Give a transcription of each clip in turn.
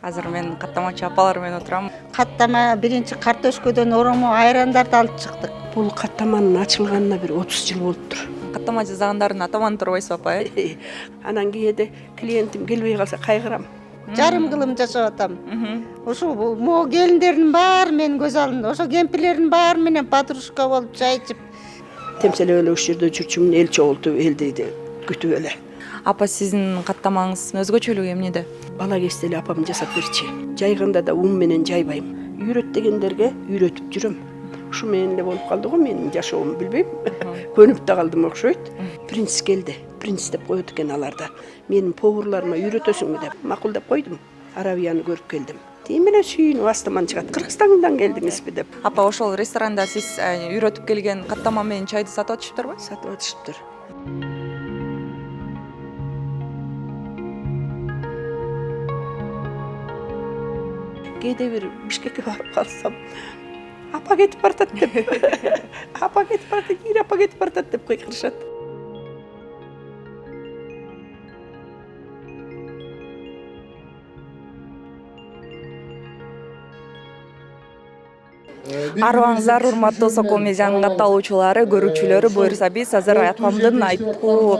Азыр мен каттамачы апалар менен отурам. Каттама биринчи картөшкөдөн оромо айрандарды алып чыктык. Бул каттаманын ачылганына бир 30 жыл болуптур. Каттама жасагандардын атаман турбайсыз апа, Анан кээде клиентим келбей калса кайгырам. Жарым кылым жашап атам. Ошо могу келиндердин баары менин көз алдымда. Ошо кемпирлердин баары менен подружка болуп чай ичип. Темселеп эле ушул жерде жүрчүмүн, эл чогултуп, элди күтүп эле. Апа сиздин каттамаңыз өзгөчөлүгү эмнеде? Бала кезде эле апам жасап берчи. Жайганда да ум менен жайбайм. Үйрөт дегендерге үйрөтүп жүрөм. Ушу менен эле болуп калды го менин жашоом, билбейм. Көнүп да калдым окшойт. Принц келди. Принц деп коет экен аларда. Менин поварларыма үйрөтөсүңбү деп макулдап койдум. Арабияны көрүп келдим. Тим менен сүйүнүп астыман чыгат. Кыргызстандан келдиңизби деп. Апа ошол ресторанда сиз үйрөтүп келген каттама менен чайды сатып атышыптырбы? Сатып атышыптыр. Кээде бир Бишкекке барып калсам, апа кетип баратат деп. Апа кетип баратат, ир апа кетип баратат деп кыйкырышат. Арыбаңыздар, урматтуу Сокол медианын катталуучулары, көрүүчүлөрү, буюрса биз азыр апамдын айыпкуу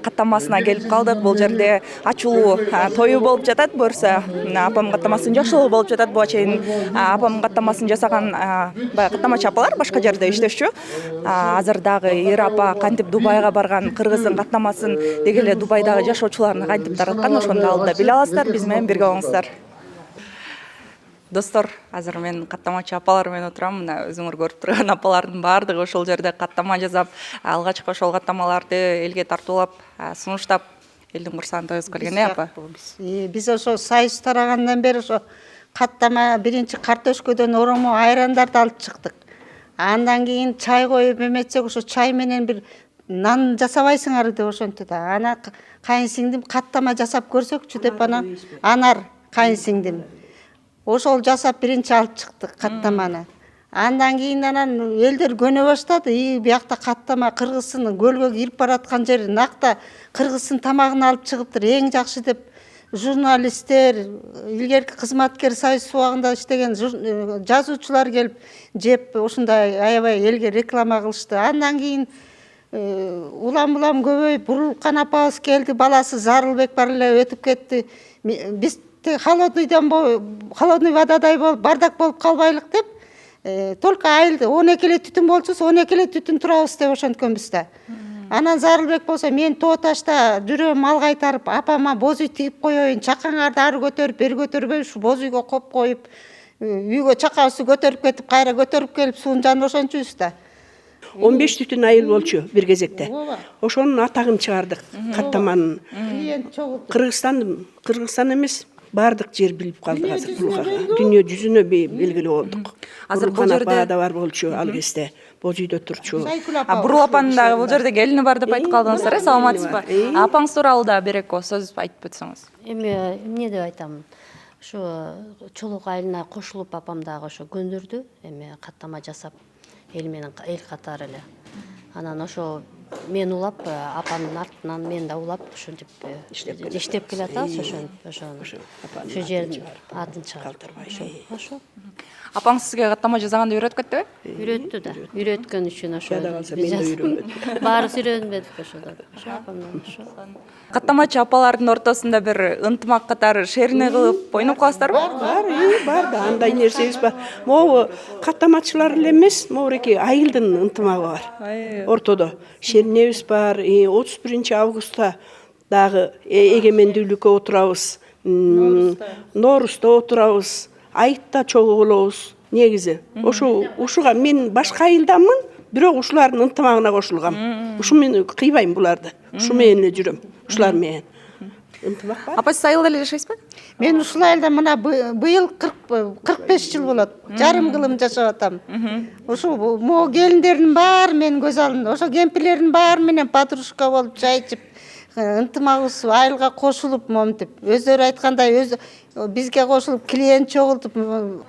каттамасына келип калдык. Бул жерде ачылуу тою болуп жатат, буюрса апам каттамасын жакшылоо болуп жатат. Буга чейин апам каттамасын жасаган баягы каттамачы апалар башка жерде иштешчү. Азыр дагы эр апа кантип Дубайга барган, кыргыздын каттамасын деги эле Дубайдагы жашоочуларына кантип тараткан, ошону алда биле аласыздар. Биз менен бирге болуңуздар. Достор, азыр мен каттамачы апалар менен отурам. Мына өзүңөр көрүп турган апалардын баардыгы ошол жерде каттама жасап, алгачкы ошол каттамаларды элге тартуулап, сунуштап, элдин курсагын тойгузуп келген апа. Биз ошо союз тарагандан бери ошо каттама биринчи картөшкөдөн оромо айрандарды алып чыктык. Андан кийин чай коюп эметсек, ошо чай менен бир нан жасабайсыңар деп ошентти да. Ана кайынсиңдим каттама жасап көрсөкчү деп Анар кайынсиңдим. Ошол жасап биринчи алып чыктык каттаманы. Андан кийин элдер көнө баштады. Биякта каттама кыргыздын көлгө кирип бараткан жери накта кыргыздын тамагын алып чыгыптыр. Эң жакшы деп журналисттер, илгерки кызматкер союз убагында иштеген жазуучулар келип жеп ушундай аябай элге реклама кылышты. Андан кийин улам көбөйүп Бурулкан апабыз келди, баласы Зарылбек бар эле өтүп кетти. Биз холодный водадай болуп, бардак болуп калбайлык деп, только айылды 12 эле түтүн болчусу, 12 эле түтүн турабыз деп ошенткөнбүз да. Анан Зарылбек болсо, мен Тоо ташта жүрөм, мал кайтарып, апама боз үй тигип коеюн, чакаңарды ары көтөрүп, бери көтөрбөй, ушу боз үйгө коп коюп, үйгө чакабызды көтөрүп кетип, кайра көтөрүп келип, суун жанып ошончубуз да. 15 түтүн айыл болчу бир кезекте. Ошонун атагын чыгардык, каттаманын. Кыргызстан эмес, бардык жер билип калдык азыр булгага. Дүйнө жүзүнө белгилүү болдук. Азыр бул жерде да бар болчу ал кезде. Боз үйдө турчу. Бурул апанын дагы бул жерде келини бар деп айтып калдыңыздар, саламатсызбы? Апаңыз тууралуу да бир эки сөз айтып өтсөңүз. Эмне деп айтам? Ошо чолок айылына кошулуп апам дагы ошо көндүрдү, каттама жасап эл менен эл катары эле. Анан ошо мен улап, апамдын артынан мен да улап ушинтип иштеп келатабыз ошо жердин атын чыгартырбай. Ошо. Апаңыз сизге каттама жасаганды үйрөтүп кеттиби? Үйрөттү да. Үйрөткөн үчүн ошо. Жада калса мен да үйрөнбөдүм. Баарыбыз үйрөнбөдүк ошодо. Ошо апамдан ошо. Каттамачы апалардын ортосунда бир ынтымак катары шерине кылып ойноп каласыздарбы? Бар да, андай нерсебиз бар. Могу каттамачылар эле эмес, могуреки айылдын ынтымагы бар. Ортодо шеринебиз бар. 31 августта дагы эгемендүүлүккө отурабыз. Ноорузда отурабыз. Айытта чогуу болобуз. Негизи ушуга мен башка айылданмын, бирок ушулардын ынтымагына кошулгам. Ушу мен кыйбайм буларды. Ушу менен эле жүрөм. Ушулар менен. Ынтымак бар. Апа сиз айылда эле жашайсызбы? Мен ушул айылда мына быйыл 45 жыл болот. Жарым кылым жашап атам. Ушул могу келиндердин баары менин көз алдымда. Ошо кемпирлердин баары менен подружка болуп чай ичип, ынтымагыбыз айылга кошулуп момтип, өздөрү айткандай бизге кошулуп клиент чогултуп,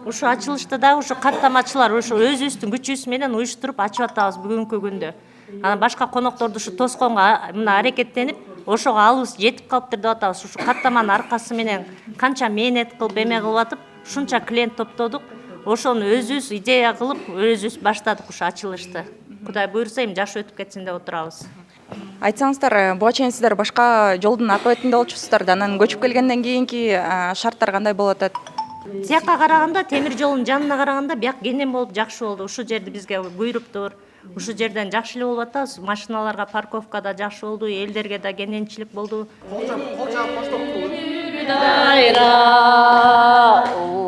ушу ачылышта да ушу каттамачылар ушу өзүбүздүн күчүбүз менен уюштуруп ачып атабыз бүгүнкү күндө. Анан башка конокторду ушу тосконго мына аракеттенип ошого алыбыз жетип калыптыр деп атабыз. Ушу каттаманын аркасы менен канча мээнет кылып эме кылып атып, ушунча клиент топтодук. Ошону өзүбүз идея кылып, өзүбүз баштадык ушу ачылышты. Кудай буйрса, эми жакшы өтүп кетсин деп отурабыз. Айтсаңыздар, буга чейин сиздер башка жолдун акыбетинде болчусуздар да, анан көчүп келгенден кийинки шарттар кандай болуп атат? Тияка караганда, темир жолдун жанына караганда бияк кенен болуп жакшы болду. Ушул жерди бизге буйруптур. Ушул жерден жакшы эле болуп атабыз. Машиналарга парковка да жакшы болду, элдерге да кененчилик болду.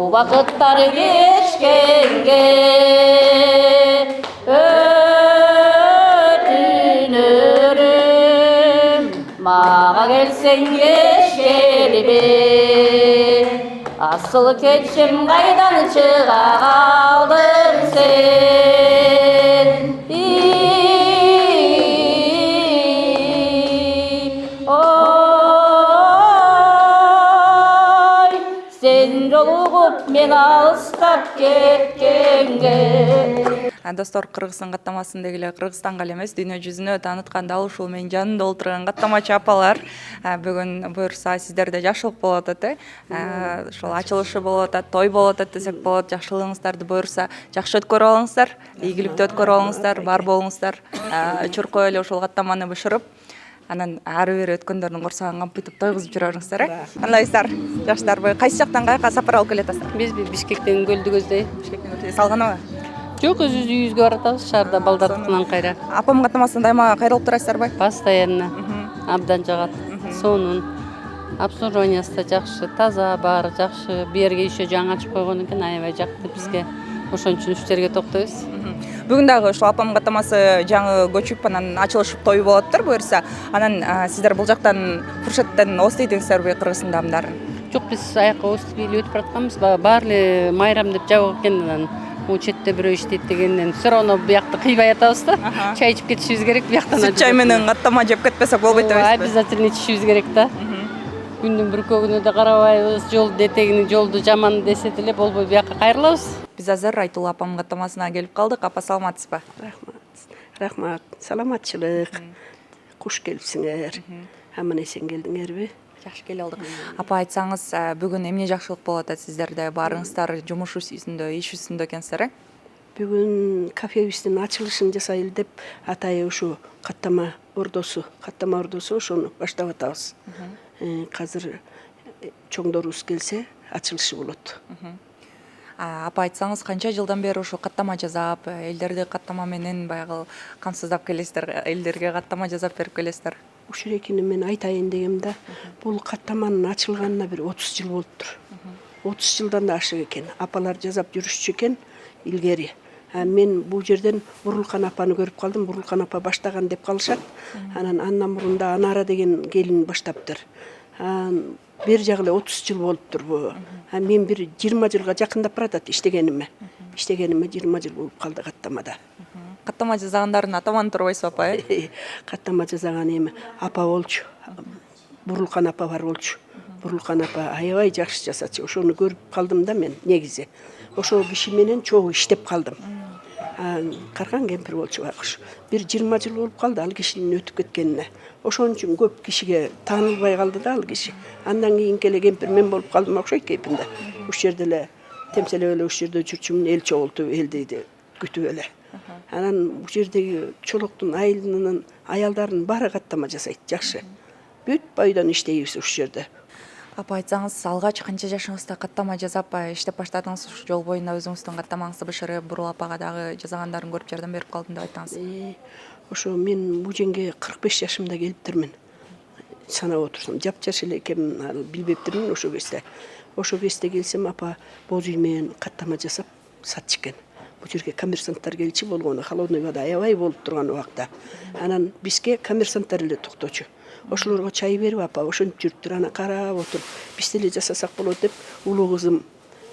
Убакыттар кечкенге өтүнөрүм, мага келсең кеч келбе. Асыл кетшим кайдан чыга калдың сен? Ой, сен жолугуп мен алыстап кеткенге. Достор, Кыргызстан каттамасындагы эле Кыргызстанга эле эмес, дүйнө жүзүнө тааныткан дал ушул менин жанымда отурган каттамачы апалар бүгүн буюрса сиздерде жакшылык болуп атат, ошол ачылышы болуп атат, той болуп атат десек болот. Жакшылыгыңыздарды буюрса жакшы өткөрүп алыңыздар, ийгиликтүү өткөрүп алыңыздар, бар болуңуздар. Чуркой эле ушул каттаманы бышырып, анан ары бери өткөндөрдүн курсагын кампыйтып тойгузуп жүрөңүздөр. Кандайсыздар? Жакшысыздарбы? Кайсы жактан каяка сапар алып келатасыздар? Биз Бишкектен көлдү көздөй. Салганабы? Жок, өзүбүз үйүбүзгө баратабыз, шаарда балдардыкынан кайра. Апам каттамасына дайыма кайрылып турасыздарбы? Постоянно. Абдан жагат. Сонун. Обслуживаниясы да жакшы, таза, баары жакшы. Бу жерге еще жаңы ачып койгондон кийин аябай жакты бизге. Ошон үчүн ушул жерге токтойбуз. Бүгүн дагы ушул апам каттамасы жаңы көчүп, анан ачылышып той болоттур буюрса. Анан сиздер бул жактан фуршеттен ооз тийдиңиздерби Кыргызстан адамдарын? Жок, биз аяка ооз тийбей өтүп баратканбыз. Баары эле майрам деп жабык экен, анан бул четте бирөө иштейт дегенден все равно буякты кыйбай атабыз да. Чай ичип кетишибиз керек буяктан. Сүт чай менен каттама жеп кетпесек болбойт депесизби? Обязательно ичишибиз керек да. Күндүн бүркөгүнө да карабайбыз, жолду этегини, жолду жаман десе деле болбой буякка кайрылабыз. Биз азыр Айтулуу апам каттамасына келип калдык. Апа, саламатсызбы? Рахмат. Саламатчылык. Куш келипсиңер. Аман эсен келдиңерби? Жакшы келип алдык. Апа, айтсаңыз, бүгүн эмне жакшылык болуп атат сиздерде? Баарыңыздар жумуш үстүндө, иш үстүндө экенсиздер, Бүгүн кафебиздин ачылышын жасайлы деп атайы ушу каттама ордосу ошону баштап атабыз. Азыр чоңдорубуз келсе ачылышы болот. Апа, айтсаңыз, канча жылдан бери ушул каттама жасап, элдерди каттама менен баягы камсыздап келесиздер, элдерге каттама жасап берип келесиздер? Ушул экини мен айтайын дегем да, бул каттаманын ачылганына бир 30 жыл болуптур. 30 жылдан да ашык экен. Апалар жасап жүрүшчү экен илгери. Мен бул жерден Бурулкан апаны көрүп калдым. Бурулкан апа баштаган деп калышат. Анан андан мурун да Анара деген келин баштаптыр. Бери жагы эле 30 жыл болуптур бу. Мен бир 20 жылга жакындап баратат иштегениме. 20 жыл болуп калды каттамада. Каттама жасагандардын атаман турбайсызбы, апа? Каттама жасаган эми апа болчу. Бурулкан апа бар болчу. Бурулкан апа аябай жакшы жасачу. Ошону көрүп калдым да мен негизи. Ошол киши менен чогуу иштеп калдым. Карган кемпир болчу байкуш. Бир 20 жыл болуп калды ал кишинин өтүп кеткенине. Ошон үчүн көп кишиге таанылбай калды да ал киши. Андан кийинки эле кемпир мен болуп калдым окшойт кейпинде. Уш жерде эле темселеп эле уш жерде жүрчүмүн, эл чогултуп элди күтүп эле. Анан бул жердеги чолоктун, айылынын, аялдардын баары каттама жасайт, жакшы. Бүт бойдон иштейбиз уш жерде. Апа, айтсаңыз, алгач канча жашыңызда каттама жасап иштеп баштадыңыз? Ушу жол боюнда өзүңүздүн каттамаңызды бышырып, Бурул апага дагы жасагандарын көрүп жардам берип калдым деп айтаңыз. Ошо мен бул жерге 45 жашымда келиптирмин. Санап отурсам, жапжаш эле экенмин, ал билбептирмин ошо кезде. Ошо кезде келсем, апа боз үй менен каттама жасап сатчу экен. Бул жерге коммерсанттар келчи болгону, холодный вода аябай болуп турган убакта. Анан бизге коммерсанттар эле токточу. Ошолорго чай берип, апа ошентип жүрүптүр, ана карап отуруп, биз деле жасасак болот деп, улуу кызым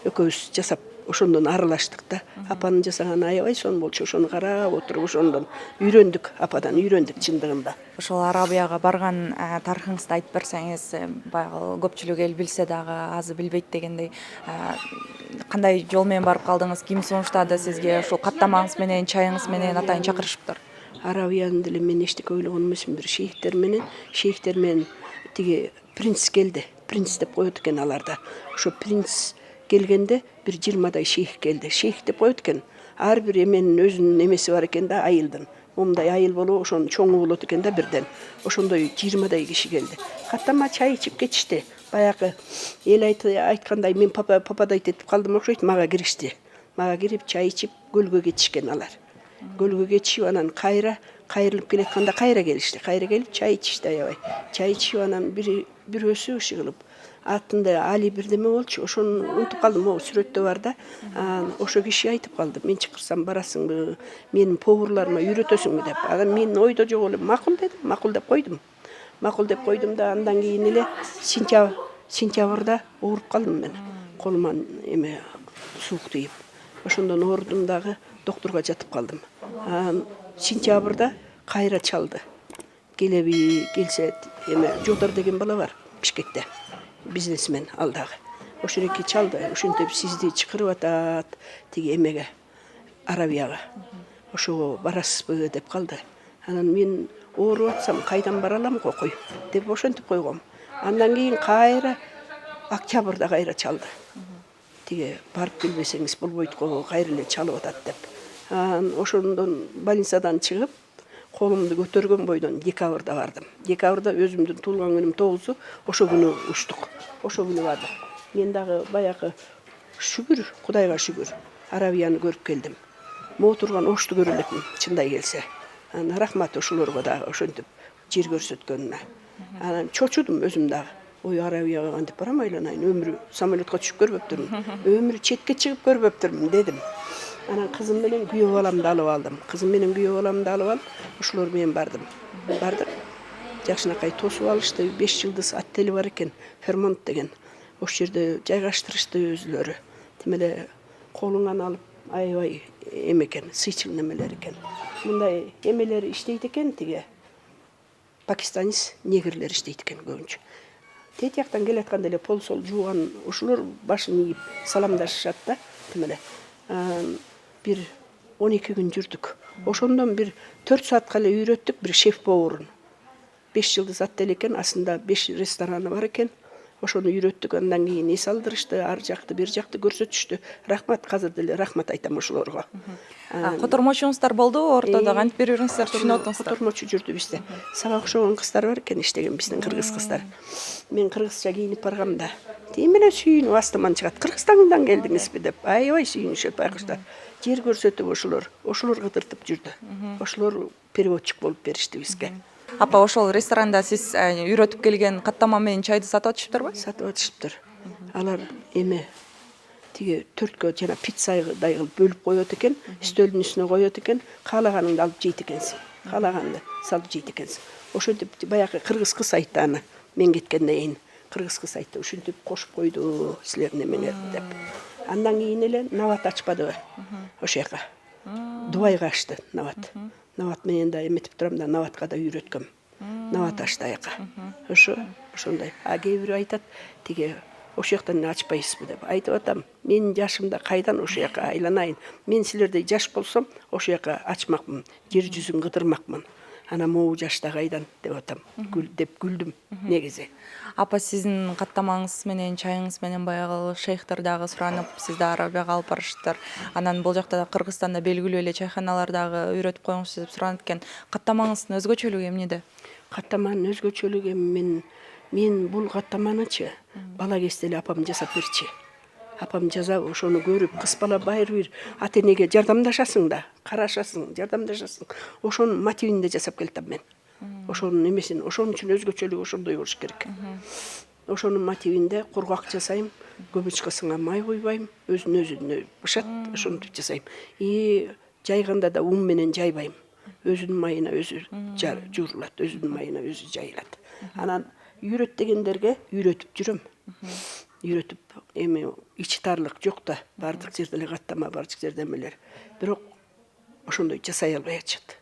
экөөбүз жасап, ошондон аралаштык да. Апанын жасаганы аябай сонун болчу, ошону карап отуруп, ошондон үйрөндүк, ападан үйрөндүк чындыгында. Ошол Арабияга барган тарыхыңызды айтып берсеңиз, баягы көпчүлүк эл билсе дагы азы билбейт дегендей, кандай жол менен барып калдыңыз, ким сунуштады сизге, ушул каттамаңыз менен, чайыңыз менен атайын чакырышыптыр? Арабияны деле мен эчтеке ойлогон эмесмин. Бир шейхтер менен тиги принц келди. Принц деп коет экен аларда. Ошо принц келгенде бир 20 шейх келди. Шейх деп коет экен. Ар бир эменин өзүнүн эмеси бар экен да, айылдын. Момундай айыл болуп, ошонун чоңу болот экен да бирден. Ошондой 20 киши келди. Каттама чай ичип кетишти. Баягы эл айткандай мен пападай этип калдым окшойт, мага киришти. Мага кирип чай ичип көлгө кетишкен алар. Көлгө кетишип анан кайрылып келатканда кайра келишти. Кайра келип чай ичишти аябай. Чай ичип анан бирөөсү иши кылып аттында Али бирдеме болчу. Ошону унутуп калдым. Могу сүрөттө бар да. Ошо киши айтып калды. Мен чакырсам барасыңбы? Менин поварларыма үйрөтөсүңбү деп. Анан мен ойдо жок эле макул дедим. Макул деп койдум. Макул деп койдум да андан кийин эле сентябрда ооруп калдым мен. Колума эме суук тийип. Ошондон оорудум дагы доктурга жатып калдым. Сентябрда кайра чалды. Келсе эме Жотор деген бала бар Бишкекте. Бизнесмен ал дагы. Ошо эки чалды. Ошентип сизди чакырып атат тиги эмеге Арабияга. Ошого барасызбы деп калды. Анан мен ооруп атсам кайдан бара алам кой деп ошентип койгом. Андан кийин кайра октябрда кайра чалды. Тиги барып келбесеңиз болбойт го, кайра эле чалып атат деп. Ошондон больницадан чыгып, колумду көтөргөн бойдон декабрда бардым. Декабрда өзүмдүн туулган күнүм 9-у, ошо күнү учтук. Ошо күнү бардым. Мен дагы баягы шүгүр, Кудайга шүгүр, Арабияны көрүп келдим. Могу турган ошту көрө элекмин, чындай келсе. Рахмат ошолорго дагы ошентип жер көрсөткөнүнө. Анан чочудум өзүм дагы. Ой, Арабияга кантип барам айланайын, өмүрү самолетко түшүп көрбөптүрмүн. Өмүрү четке чыгып көрбөптүрмүн дедим. Анан кызым менен күйөө баламды алып алдым. Кызым менен күйөө баламды алып алып, ошолор менен бардым. Бардык. Жакшынакай тосуп алышты. 5 жылдыз отели бар экен, Фермонт деген. Ошол жерде жайгаштырышты өзүлөрү. Тим эле колуңан алып аябай эмекен, сыйчыл немелер экен. Мындай эмелер иштейт экен тиги. Пакистанец негрлер иштейт экен көбүнчө. Тет жактан келатканда эле пол-сол жууган ошолор башын ийип саламдашышат да, тим эле. Бир 12 күн жүрдүк. Ошондон бир 4 саатка эле үйрөттүк бир шеф-поварын. 5 жылдыз отель экен, астында 5 рестораны бар экен. Ошону үйрөттүк, андан кийин эс алдырышты, ар жакты, бир жакты көрсөтүштү. Рахмат, азыр деле рахмат айтам ошолорго. Котормочуңуздар болдубу ортодо? Кантип бири-бириңиздерди түшүнүп атыңыздар? Котормочу жүрдү бизде. Сага окшогон кыздар бар экен иштеген, биздин кыргыз кыздар. Мен кыргызча кийинип баргам да. Тим эле сүйүнүп астыман чыгат. Кыргызстандан келдиңизби деп. Аябай сүйүнүшөт байкуштар. Жер көрсөтүп ошолор кыдыртып жүрдү. Ошолор переводчик болуп беришти бизге. Апа, ошол ресторанда сиз үйрөтүп келген каттама менен чайды сатып атышыптырбы? Сатып атышыптыр. Алар эме тиги төрткө жана пиццадай кылып бөлүп коет экен, стөлдүн үстүнө коет экен, каалаганыңды алып жейт экенсиң. Каалаганды салып жейт экенсиң. Ошентип баягы кыргыз кыз айтты аны. Мен кеткенден кийин кыргыз кыз айтты, ошентип кошуп койду силердин эмеңерди деп. Андан кийин эле нават ачпадыбы? Ошол жака. Дубайга ачты нават. Нават менен да эметип турам да, наватка да үйрөткөм. Нават ачты аяка. Ошондой. Кээ бирөө айтат, тиги ошол жактан ачпайсызбы деп. Айтып атам, менин жашымда кайдан ошол жака айланайын. Мен силердей жаш болсом, ошол жака ачмакмын, жер жүзүн кыдырмакмын. Ана могу жашта кайдан деп атам. Деп күлдүм негизи. Апа, сиздин каттамаңыз менен, чайыңыз менен баягы шейхтер дагы суранып, сизди Арабияга алып барышыптыр. Анан бул жакта да Кыргызстанда белгилүү эле чайханалар дагы үйрөтүп коюңуз деп суранып экен. Каттамаңыздын өзгөчөлүгү эмнеде? Каттаманын өзгөчөлүгү мен бул каттаманычы бала кезде эле апам жасап берчи. Апам жазап, ошону көрүп, кыз бала баары бир ата-энеге жардамдашасың да, карашасың, жардамдашасың. Ошонун мотивинде жасап келатам мен. Ошонун эмесин, ошон үчүн өзгөчөлүгү ошондой болуш керек. Ошонун мотивинде кургак жасайм, көбүчкасына май куйбайм, өзүнө бышат, ошентип жасайм. Жайганда да ун менен жайбайм. Өзүнүн майына өзү жуурулат, өзүнүн майына өзү жайылат. Анан үйрөт дегендерге үйрөтүп жүрөм. Үйрөтүп эми ичи тарлык жок да, бардык жерде эле каттама, бардык жерде эмелер. Бирок ошондой жасай албай атышат.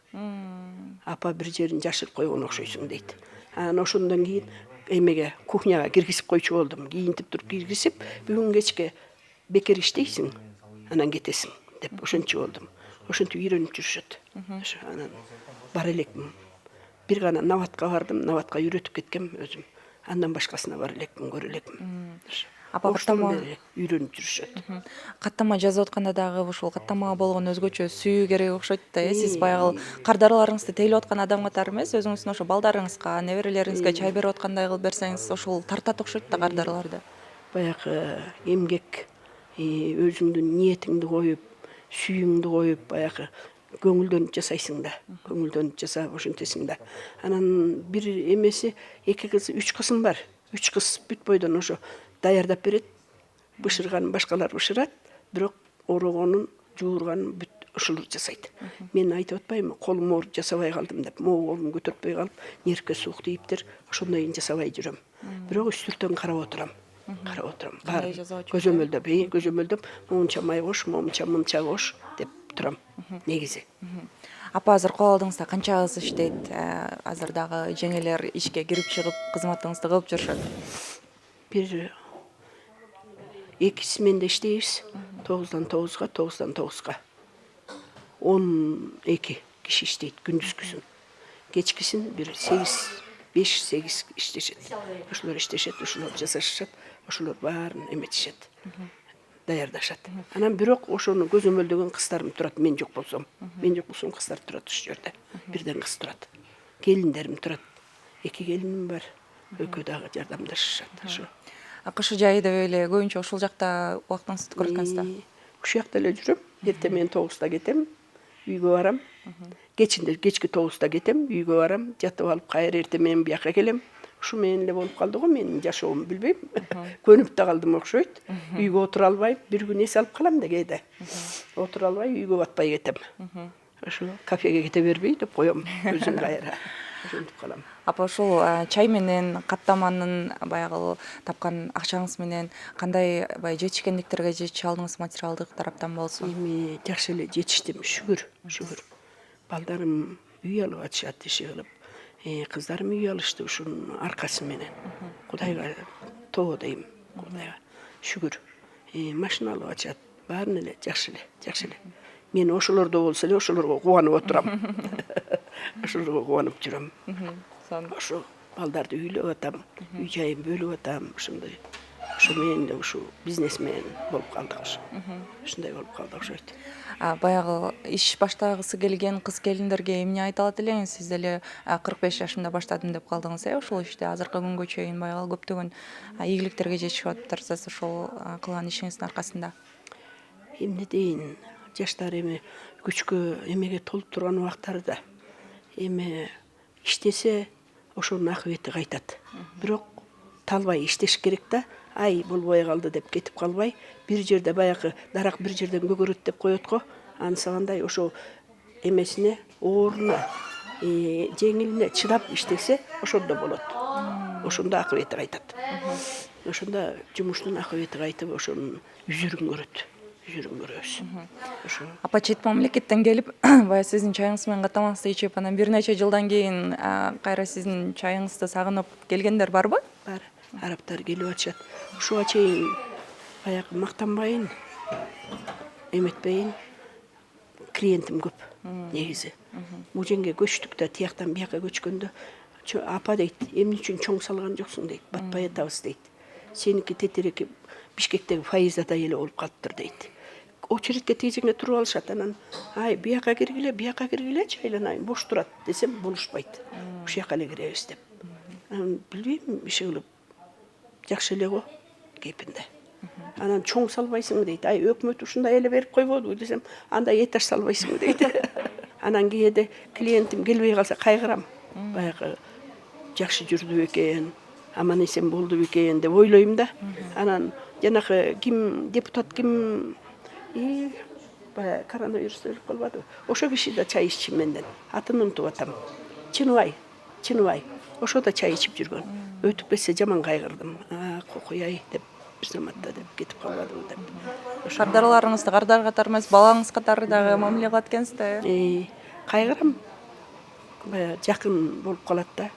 Апа бир жерин жашырып койгон окшойсуң дейт. Анан ошондон кийин эмеге кухняга киргизип койчу болдум. Кийинтип туруп киргизип, бүгүн кечке бекер иштейсиң, анан кетесиң деп ошончу болдум. ошентип үйрөнүп жүрүшөт. Анан бар элекмин. Бир гана Наватка бардым, Наватка үйрөтүп кеткем өзүм. Андан башкасына бар элекмин, көрө элекмин. Апа каттама үйрөнүп жүрүшөт. каттама жазып атканда дагы ушул каттамага болгон өзгөчө сүйүү керек окшойт да. Сиз баягы кардарларыңызды тейлеп аткан адам катары эмес, өзүңүздүн ошо балдарыңызга, неберелериңизге чай берип аткандай кылып берсеңиз, ошол тартат окшойт да кардарларды. Баягы эмгек, өзүңдүн ниетиңди коюп, сүйүүңдү коюп, баягы көңүлдөнүп жасайсың да. Көңүлдөнүп жасап ошентесиң да. Анан бир эмеси 2 кыз, 3 кызым бар. 3 кыз бүт бойдон ошо даярдап берет. Бышырганын башкалар бышырат, бирок орогонун, жуурганын бүт ошолор жасайт. Мен айтып атпаймынбы, колум ооруп жасабай калдым деп. Могу колумду көтөртпөй калып, нервке суук тийиптир, ошондой кийин жасабай жүрөм. Бирок үстүртөн карап отурам. Баарын көзөмөлдөп, моунча май кош, моунча мынча кош деп турам. Негизи. Апа азыр кол алдыңызда канча кыз иштейт? Азыр дагы жеңелер ишке кирип чыгып, кызматыңызды кылып жүрүшөт. Бир 2 сменде иштейбиз. 9-дан 9-га, 9-дан 9-га. 12 киши иштейт күндүзгүсүн. Кечкисин бир 5-8 иштешет. Ошолор иштешет, ошолор жасашат, ошолор баарын эметишет. Даярдашат. Анан бирок ошону көзөмөлдөгөн кыздарым турат, мен жок болсом. Мен жок болсом кыздар турат ошол жерде. Бирден кыз турат. Келиндерим турат. 2 келиним бар. Экөө дагы жардамдашышат. Ошо. Кышы жайы деп эле көбүнчө ушул жакта убактыңызды өткөрүп аткансыздар. Ушул жакта эле жүрөм. Эртең мен 9-да кетем, үйгө барам. Кечки 9-да кетем, үйгө барам, жатып алып кайра эртең менен бияка келем. Ушу менен эле болуп калды го, менин жашоом билбейм. Көнүп да калдым окшойт. Үйгө отура албай, бир күн эс алып калам да кээде. Отура албай, үйгө батпай кетем. Ошо кафеге кете бербей деп коем, өзүм кайра. Ошентип калам. Апа ушул чай менен каттаманын баягы тапкан акчаңыз менен кандай жетишкендиктерге жете алдыңыз материалдык тараптан болсо? Эми жакшы эле жетиштим, шүгүр. Балдарым үй алып атышат иши кылып. Кыздарым үй алышты ушунун аркасы менен. Кудайга тоо дейм, Кудайга. Шүгүр. Машина алып атышат. Баарын эле жакшы эле. Мен ошолордо болсо эле ошолорго кубанып отурам. Ошолорго кубанып жүрөм. Ошо балдарды үйлөп атам, үй жайын бөлүп атам, ошондой. Ошо менен эле ушу бизнесмен болуп калдык ошо. Ушундай болуп калды окшойт. Баягы иш баштагысы келген кыз келиндерге эмне айта алат элеңиз? Сиз деле 45 жашымда баштадым деп калдыңыз, ошол иште азыркы күнгө чейин баягы көптөгөн ийгиликтерге жетишип атыптырсыз ошол кылган ишиңиздин аркасында. Эмне дейин, жаштар эми күчкө эмеге толуп турган убактарда эми иштесе ошонун акыбети кайтат. Бирок талбай иштеш керек да, ай болбой калды деп кетип калбай, бир жерде баягы дарак бир жерден көгөрөт деп коет го, ансагандай ошо эмесине, ооруна, жеңилине чыдап иштесе, ошондо болот. Ошондо акыбети кайтат. Ошондо жумуштун акыбети кайтып, ошонун үзүрүн көрөбүз. Апа чет мамлекеттен келип, баягы сиздин чайыңыз менен каттамаңызды ичип, анан бир нече жылдан кийин кайра сиздин чайыңызды сагынып келгендер барбы? Бар. Арабтар келип атышат. Ушуга чейин баягы мактанбайын, эметпейин. Клиентим көп негизи. Муженге көчтүк да, тияктан бияка көчкөндө апа дейт, эмне үчүн чоң салган жоксуң дейт, батпай атабыз дейт. Сеники тетереки Бишкектеги Фаизадай эле болуп калыптыр дейт. Очередке тегежеңе туруп алышат, анан ай бияка киргиле, чайланайын, бош турат десем болушпайт. Ушул жака эле киребиз деп. Анан билбейм, иши кылып жакшы эле го кепинде. Анан чоң салбайсың дейт. Ай өкмөт ушундай эле берип койбодубу десем, андай этаж салбайсың дейт. Анан кээде клиентим келбей калса кайгырам. Баягы жакшы жүрдү экен, аман эсен болду экен деп ойлойм да. Анан жанакы ким депутат ким баягы коронавирус өлүп калбадыбы? Ошо киши да чай иччи менден. Атын унутуп атам. Чыныбай. Ошо да чай ичип жүргөн. Өтүп кетсе жаман кайгырдым. Коюяй деп бир заматта деп кетип калбадыбы деп. Кардарларыңызды кардар катары эмес, балаңыз катары дагы мамиле кылат экенсиз да. Кайгырам. Баягы жакын болуп калат да.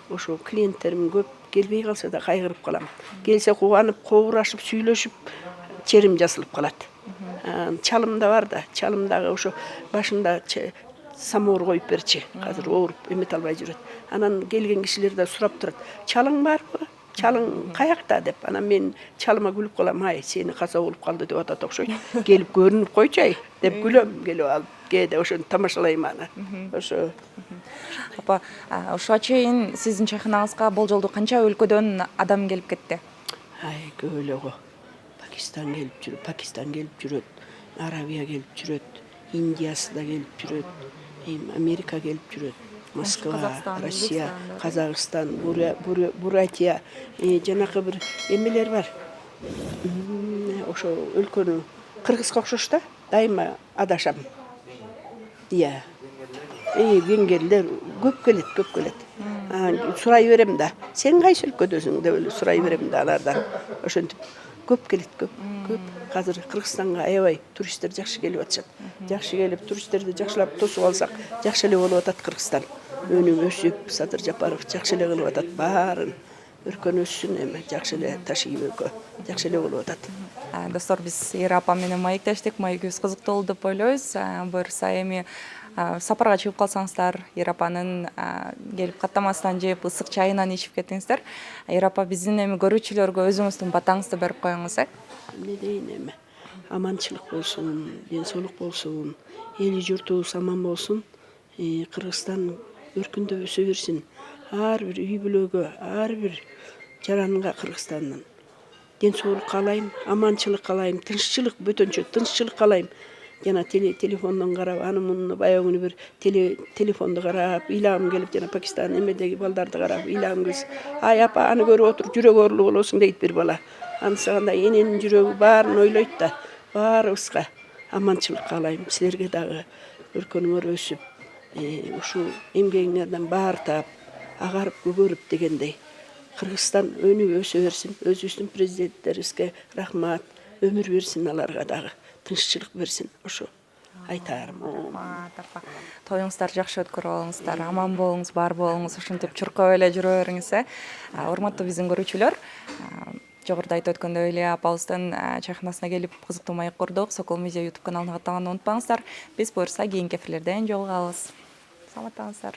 Ошо клиенттерим көп, келбей калса да кайгырып калам. Келсе кубанып, кобурашып, сүйлөшүп, черим жасылып калат. Чалым да бар да, чалымдагы ошо башында самауыр коюп берчи. Азыр ооруп эмете албай жүрөт. Анан келген кишилер да сурап турат. Чалың барбы? Чалың каякта деп. Анан мен чалыма күлүп калам. Ай, сени каза болуп калды деп атат окшойт. Келип көрүнүп койчу деп күлөм, келип алып кээде ошону тамашалайм аны. Ошо Апа, ошого чейин сиздин чайханаңызга болжолдуу канча өлкөдөн адам келип кетти? ай көп эле го. Пакистан келип жүрөт, Арабия келип жүрөт, Индиясы да келип жүрөт, Америка келип жүрөт, Москва, Казакстан, Россия, Өзбекстан, Казакстан, Бурятия, жанакы бир эмелер бар. Ошо өлкөнү Кыргызга окшош да, дайыма адашам. Ия. Венгерлер көп келет. Сурай берем да. Сен кайсы өлкөдөсүң деп эле сурай берем да алардан. Ошентип көп келет, көп. Азыр Кыргызстанга аябай туристтер жакшы келип атышат. Жакшы келип, туристтерди жакшылап тосуп алсак, жакшы эле болуп атат Кыргызстан. Өнүм өсүп, Садыр Жапаров жакшы эле кылып атат баарын. Өркөн өссүн эми, жакшы эле ташыйып өлкө. Жакшы эле болуп атат. Достор, биз Ира апа менен маектештик. Маегибиз кызыктуу болду деп ойлойбуз. Буюрса эми сапарга чыгып калсаңыздар, Ира апанын келип каттамасынан жеп, ысык чайынан ичип кетиңиздер. Ира апа, биздин эми көрүүчүлөргө өзүңүздүн батаңызды берип коюңуз, Эмне дейин эми? Аманчылык болсун, ден соолук болсун, эли журтубуз аман болсун. Кыргызстан өркүндөп өсө берсин. Ар бир үй бүлөгө, ар бир жаранга Кыргызстандын ден соолук каалайм, аманчылык каалайм, тынччылык, бөтөнчө тынччылык каалайм. Жана телефондон карап, аны муну баягы күнү бир телефонду карап, ыйлагым келип, жана Пакистан эмедеги балдарды карап, ыйлагым келсе, ай апа, аны көрүп отуруп жүрөгү оорулуу болосуң дейт бир бала. Анысы кандай эненин жүрөгү баарын ойлойт да, баарыбызга аманчылык каалайм. Силерге дагы өркөнүңөр өсүп, ушул эмгегиңерден баар таап, агарып көгөрүп дегендей. Кыргызстан өнүп өсө берсин. Өзүбүздүн президенттерибизге рахмат, өмүр берсин аларга дагы, тынччылык берсин. Ошо айтарым. Тоюңуздар жакшы өткөрүп алыңыздар, аман болуңуз, бар болуңуз, ушинтип чуркап эле жүрө бериңиз. Урматтуу биздин көрүүчүлөр, жогоруда айтып өткөндөй эле апабыздын чайханасына келип кызыктуу маек курдук. Сокол Медиа YouTube каналына катталганды унутпаңыздар. Биз буюрса кийинки эфирлерден жолугабыз. Саламатыңыздар.